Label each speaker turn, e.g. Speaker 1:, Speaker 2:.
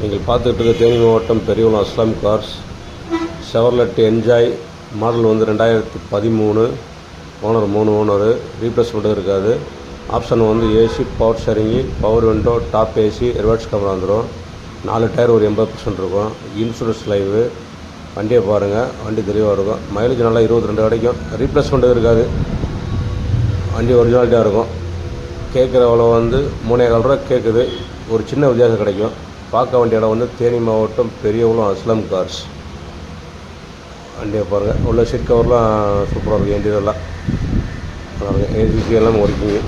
Speaker 1: நீங்கள் பார்த்துக்கிட்டு இருக்க தேனி மாவட்டம் பெரியகுளம் அஸ்லாம் கார்ஸ் செவர்லெட் என்ஜாய் மாடல் வந்து 2013 ஓனர் 3 ஓனரு. ரீப்ளேஸ்மெண்ட்டும் இருக்காது. ஆப்ஷன் வந்து AC, power sharing, power window, top AC, reverse camera வந்துடும். 4 டயர் ஒரு 80% இருக்கும். Insurance live. வண்டியை பாருங்கள், வண்டி தெளிவாக இருக்கும். மைலேஜ் நல்லா 22 கிடைக்கும். ரீப்ளேஸ்மெண்ட்டும் இருக்காது. வண்டி ஒரிஜினாலிட்டியாக இருக்கும். கேட்குற விலை வந்து 3,4 ரூபா கேட்குது. ஒரு சின்ன வித்தியாசம் கிடைக்கும். பார்க்க வேண்டிய இடம் வந்து தேனி மாவட்டம் பெரியகுளம் அஸ்லாம் கார்ஸ். வண்டியை பாருங்கள். உள்ள சீட் கவர்லாம் சூப்பராக இருக்குது. இன்டீரியர்லாம் நல்லா இருக்குது. ஏசி எல்லாம் ஒர்க்கிங்கு.